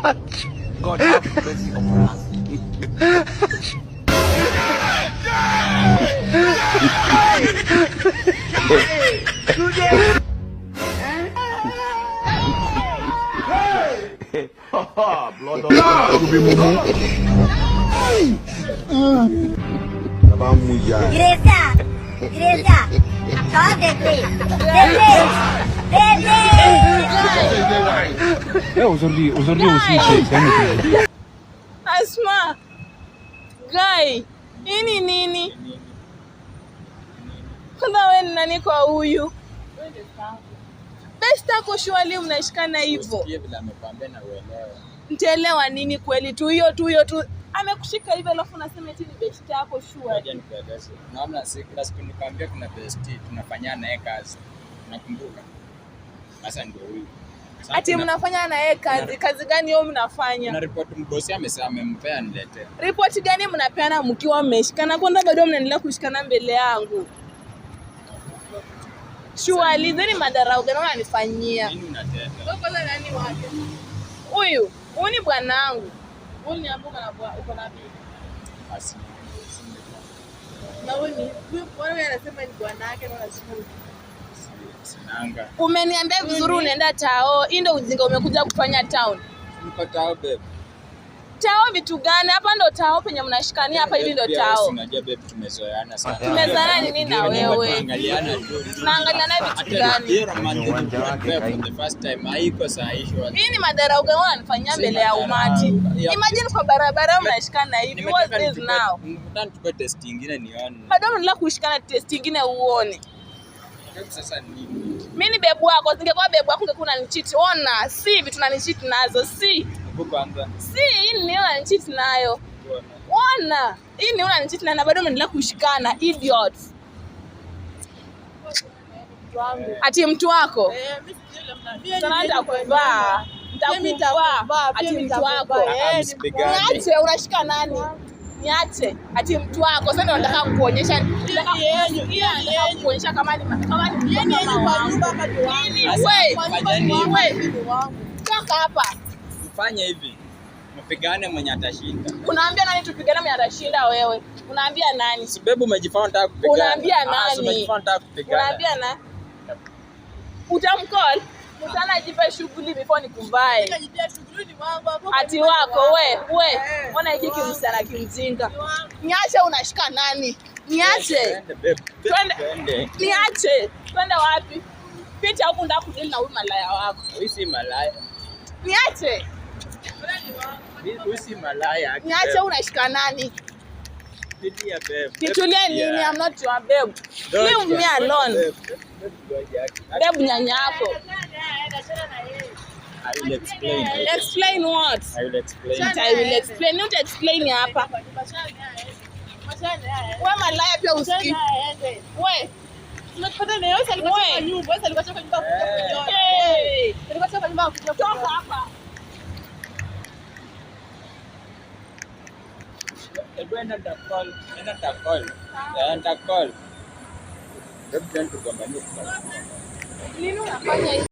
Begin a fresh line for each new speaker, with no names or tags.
God have mercy upon us. Blood of
Igreja, só bebê.
Aujourd'hui aussi, c'est un autre.
Asma, Guy, nini? Kwanza wewe ni nani kwa huyu? Best yako shwali mnashikana hivyo.
Usikie vile amekwambia na uelewe.
Nitaelewa nini kweli tu hiyo tu. Amekushika hivyo alafu unasema eti ni best yako shwali.
Ngoja nikueleze. Naona kila siku nikwambia kuna best tunafanya naye kazi. Nakumbuka. Sasa ndio huyu.
Ati mnafanya na yeye kazi gani hiyo mnafanya?
Na report mbosi amempea niletee.
Report gani mnapeana mkiwa mmeshikana? Kwanza bado mnaendelea kushikana mbele yangu. Shwali, zeni madarau gani unanifanyia?
Nini unatenda?
Wewe kwanza nani wake? Huyu ni bwanangu. Huyu ni amboka na bwana uko na bibi.
Basi.
Na huyu anasema ni bwana yake na unasema
sinanga.
umeniambia vizuri unaenda tao. Hii ndio ujinga umekuja kufanya town.
Niko tao babe.
Tao vitu gani? Hapa ndo tao penye mnashikania hapa hivi ndo tao.
Unajua babe tumezoeana sana.
Tumezoeana nini na wewe?
Tunaangaliana tu.
Tunaangaliana vitu gani?
Hiyo romantic for the first time haiko sahihi.
Hii ni madarau gani unanifanyia mbele ya umati? Imagine kwa barabara mnashikana hivi. What is now?
Nataka tupe test nyingine nione.
Bado mnaendelea kushikana test nyingine uone.
Sasa nini?
Mimi ni bebu wako, singekuwa bebu wako ungekuwa unanicheat. Ona, si vitu unanicheat nazo, si.
Kwanza.
Si, hii ni unanicheat nayo. Ona, hii ni unanicheat na bado mnaendelea kushikana, idiots. Ati mtu wako? Sana nitakuvaa. Nitakuvaa. Ati mtu wako. Niache, unashika nani? Niache. Ati mtu wako. Sasa nataka kukuonyesha. Nataka kukuonyesha kama ni wewe. Toka hapa.
Fanya hivi. Mpigane mwenye atashinda.
Unaambia nani tupigane mwenye atashinda wewe? Unaambia nani?
Si bebu umejifanya unataka kupigana.
Unaambia nani?
Umejifanya unataka kupigana.
Unaambia nani? Utamcall? Mtana jipe shughuli before nikumbae. Ati wako we. Mbona hiki kimsana kimjinga? Niache unashika nani? Niache. Twende. Niache. Twende wapi? Pita huko ndako kudili na huyu malaya wako.
Huyu si malaya.
Niache.
Huyu si malaya.
Niache unashika nani?
Tulia babe.
Nitulie nini? I'm not your babe. Leave me alone. Babe nyanya yako.
I will explain.
Explain what?
I will explain.
I will explain. Not explain hapa. Wewe malaya pia usiki. Wewe. Tunapata na yeye alikuwa kwa nyumba, wewe alikuwa kwa nyumba kuja. Alikuwa kwa nyumba kuja. Toka hapa.
Enda call. Hebu tugombanie.
Nini unafanya hivi?